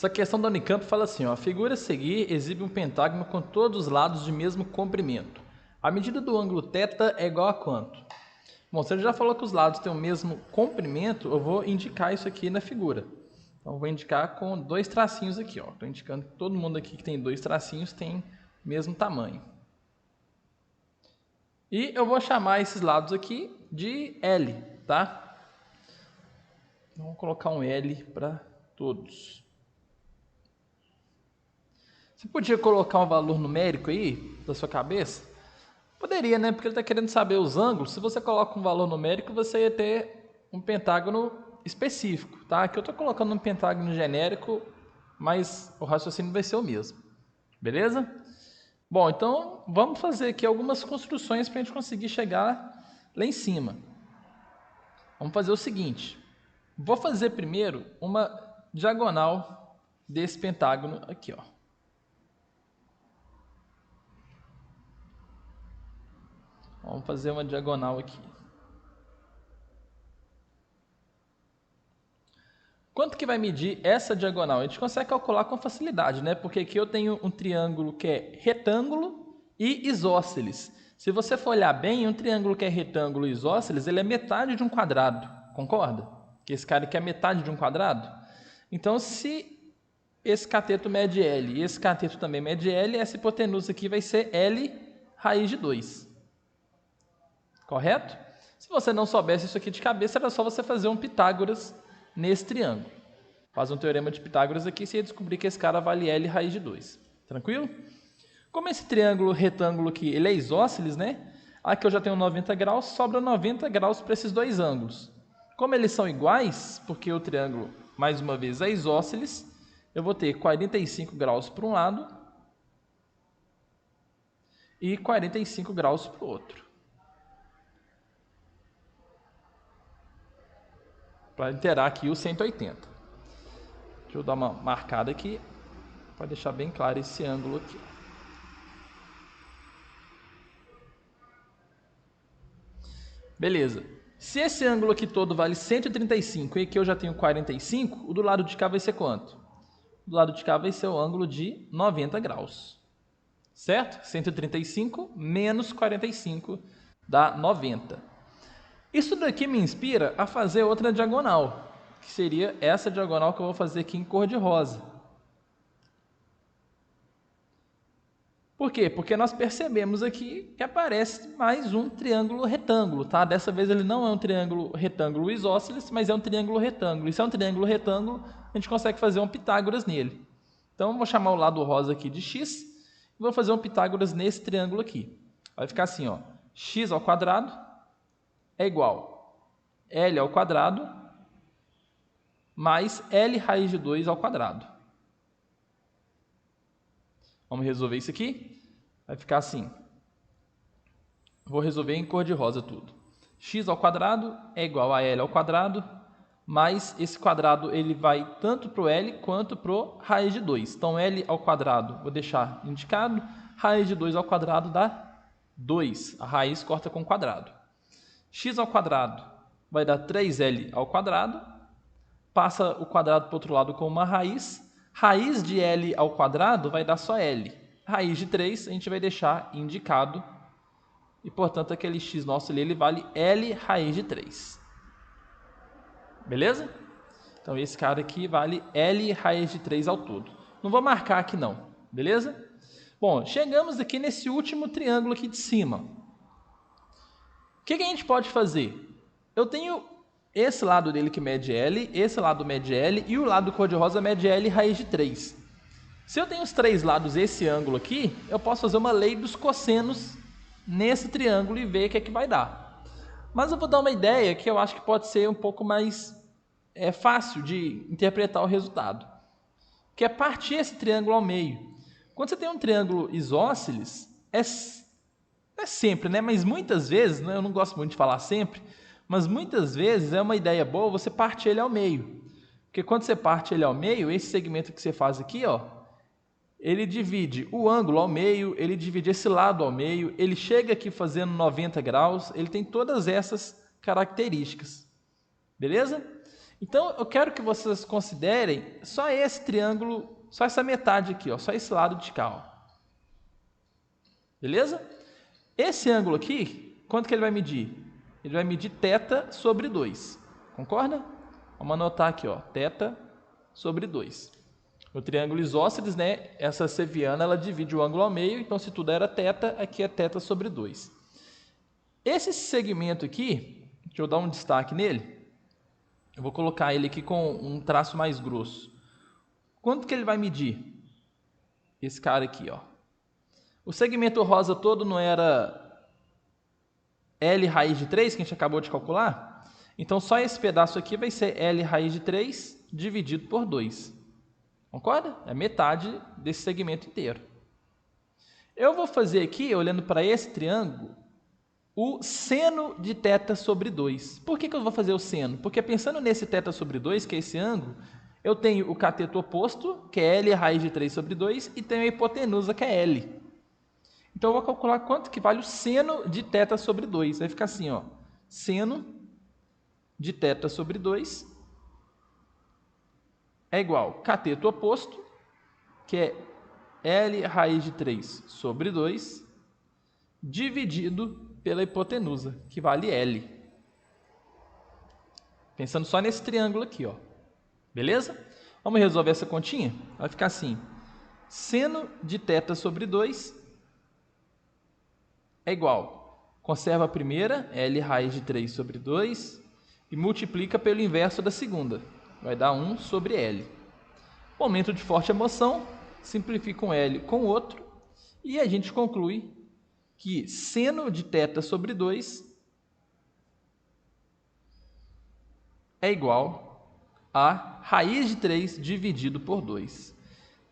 Essa questão da Unicamp fala assim, ó, a figura a seguir exibe um pentágono com todos os lados de mesmo comprimento. A medida do ângulo θ é igual a quanto? Bom, se ele já falou que os lados têm o mesmo comprimento, eu vou indicar isso aqui na figura. Então, eu vou indicar com 2 tracinhos aqui. Estou indicando que todo mundo aqui que tem 2 tracinhos tem o mesmo tamanho. E eu vou chamar esses lados aqui de L, tá? Então, vou colocar um L para todos. Você podia colocar um valor numérico aí da sua cabeça? Poderia, né? Porque ele está querendo saber os ângulos. Se você coloca um valor numérico, você ia ter um pentágono específico, tá? Aqui eu estou colocando um pentágono genérico, mas o raciocínio vai ser o mesmo. Beleza? Bom, então vamos fazer aqui algumas construções para a gente conseguir chegar lá em cima. Vamos fazer o seguinte. Vou fazer primeiro uma diagonal desse pentágono aqui, ó. Vamos fazer uma diagonal aqui. Quanto que vai medir essa diagonal? A gente consegue calcular com facilidade, né? Porque aqui eu tenho um triângulo que é retângulo e isósceles. Se você for olhar bem, um triângulo que é retângulo e isósceles, ele é metade de um quadrado, concorda? Que esse cara aqui é metade de um quadrado. Então, se esse cateto mede L e esse cateto também mede L, essa hipotenusa aqui vai ser L raiz de 2. Correto? Se você não soubesse isso aqui de cabeça, era só você fazer um Pitágoras nesse triângulo. Faz um teorema de Pitágoras aqui, você ia descobrir que esse cara vale L raiz de 2. Tranquilo? Como esse triângulo retângulo aqui, ele é isósceles, né? Aqui eu já tenho 90 graus, sobra 90 graus para esses dois ângulos. Como eles são iguais, porque o triângulo, mais uma vez, é isósceles, eu vou ter 45 graus para um lado e 45 graus para o outro. Para interar aqui o 180. Deixa eu dar uma marcada aqui, para deixar bem claro esse ângulo aqui. Beleza. Se esse ângulo aqui todo vale 135 e aqui eu já tenho 45, o do lado de cá vai ser quanto? Do lado de cá vai ser o ângulo de 90 graus. Certo? 135 menos 45 dá 90. Isso daqui me inspira a fazer outra diagonal, que seria essa diagonal que eu vou fazer aqui em cor de rosa. Por quê? Porque nós percebemos aqui que aparece mais um triângulo retângulo, tá? Dessa vez ele não é um triângulo retângulo isósceles, mas é um triângulo retângulo. E se é um triângulo retângulo, a gente consegue fazer um Pitágoras nele. Então, eu vou chamar o lado rosa aqui de x e vou fazer um Pitágoras nesse triângulo aqui. Vai ficar assim, ó, x ao quadrado é igual a L ao quadrado mais L raiz de 2 ao quadrado. Vamos resolver isso aqui? Vai ficar assim. Vou resolver em cor de rosa tudo. X ao quadrado é igual a L ao quadrado, mais esse quadrado ele vai tanto para o L quanto para o raiz de 2. Então, L ao quadrado, vou deixar indicado, raiz de 2 ao quadrado dá 2. A raiz corta com quadrado. X ao quadrado vai dar 3L ao quadrado, passa o quadrado para o outro lado com uma raiz, raiz de L ao quadrado vai dar só L. Raiz de 3 a gente vai deixar indicado, e portanto aquele x nosso ali ele vale L raiz de 3. Beleza? Então esse cara aqui vale L raiz de 3 ao todo. Não vou marcar aqui não, beleza? Bom, chegamos aqui nesse último triângulo aqui de cima. O que a gente pode fazer? Eu tenho esse lado dele que mede L, esse lado mede L e o lado cor-de-rosa mede L raiz de 3. Se eu tenho os três lados esse ângulo aqui, eu posso fazer uma lei dos cossenos nesse triângulo e ver o que é que vai dar. Mas eu vou dar uma ideia que eu acho que pode ser um pouco mais fácil de interpretar o resultado, que é partir esse triângulo ao meio. Quando você tem um triângulo isósceles, é sempre, né? Mas muitas vezes, né? Eu não gosto muito de falar sempre, mas muitas vezes é uma ideia boa você partir ele ao meio. Porque quando você parte ele ao meio, esse segmento que você faz aqui, ó, ele divide o ângulo ao meio, ele divide esse lado ao meio, ele chega aqui fazendo 90 graus, ele tem todas essas características. Beleza? Então, eu quero que vocês considerem só esse triângulo, só essa metade aqui, ó, só esse lado de cá. Ó. Beleza? Esse ângulo aqui, quanto que ele vai medir? Ele vai medir θ sobre 2. Concorda? Vamos anotar aqui, ó, θ sobre 2. No triângulo isósceles, né, essa seviana, ela divide o ângulo ao meio, então se tudo era θ, aqui é θ sobre 2. Esse segmento aqui, deixa eu dar um destaque nele, eu vou colocar ele aqui com um traço mais grosso. Quanto que ele vai medir? Esse cara aqui, ó. O segmento rosa todo não era L raiz de 3, que a gente acabou de calcular? Então, só esse pedaço aqui vai ser L raiz de 3 dividido por 2. Concorda? É metade desse segmento inteiro. Eu vou fazer aqui, olhando para esse triângulo, o seno de θ sobre 2. Por que eu vou fazer o seno? Porque pensando nesse θ sobre 2, que é esse ângulo, eu tenho o cateto oposto, que é L raiz de 3 sobre 2, e tenho a hipotenusa, que é L. Então, eu vou calcular quanto que vale o seno de θ sobre 2. Vai ficar assim, ó, seno de θ sobre 2 é igual cateto oposto, que é L raiz de 3 sobre 2, dividido pela hipotenusa, que vale L. Pensando só nesse triângulo aqui, ó. Beleza? Vamos resolver essa continha? Vai ficar assim, seno de θ sobre 2 é igual, conserva a primeira, L raiz de 3 sobre 2, e multiplica pelo inverso da segunda. Vai dar 1 sobre L. Momento de forte emoção, simplifica um L com o outro, e a gente conclui que seno de θ sobre 2 é igual a raiz de 3 dividido por 2.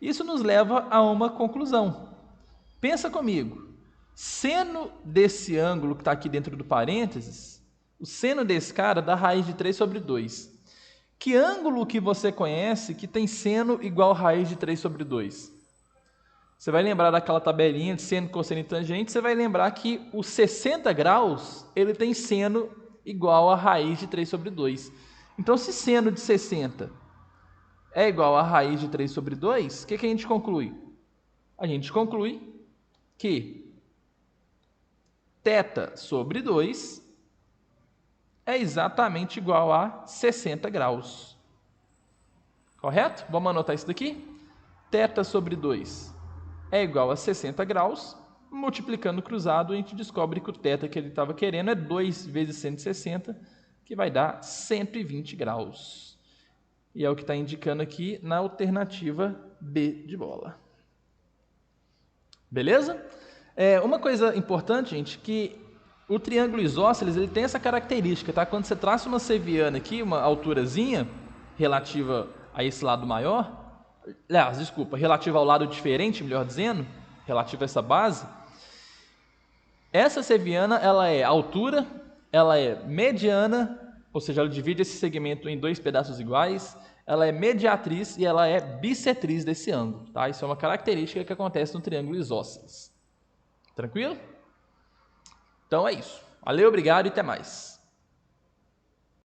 Isso nos leva a uma conclusão. Pensa comigo. Seno desse ângulo que está aqui dentro do parênteses, o seno desse cara dá raiz de 3 sobre 2. Que ângulo que você conhece que tem seno igual a raiz de 3 sobre 2? Você vai lembrar daquela tabelinha de seno, cosseno e tangente, você vai lembrar que o 60 graus ele tem seno igual a raiz de 3 sobre 2. Então, se seno de 60 é igual a raiz de 3 sobre 2, o que a gente conclui? A gente conclui que θ sobre 2 é exatamente igual a 60 graus. Correto? Vamos anotar isso daqui? θ sobre 2 é igual a 60 graus. Multiplicando cruzado, a gente descobre que o θ que ele estava querendo é 2 vezes 160, que vai dar 120 graus. E é o que está indicando aqui na alternativa B de bola. Beleza? Uma coisa importante, gente, que o triângulo isósceles ele tem essa característica, tá? Quando você traça uma seviana aqui, uma alturazinha relativa a esse lado maior, relativa ao lado diferente, melhor dizendo, relativa a essa base, essa seviana ela é altura, ela é mediana, ou seja, ela divide esse segmento em 2 pedaços iguais, ela é mediatriz e ela é bissetriz desse ângulo, tá? Isso é uma característica que acontece no triângulo isósceles. Tranquilo? Então é isso. Valeu, obrigado e até mais.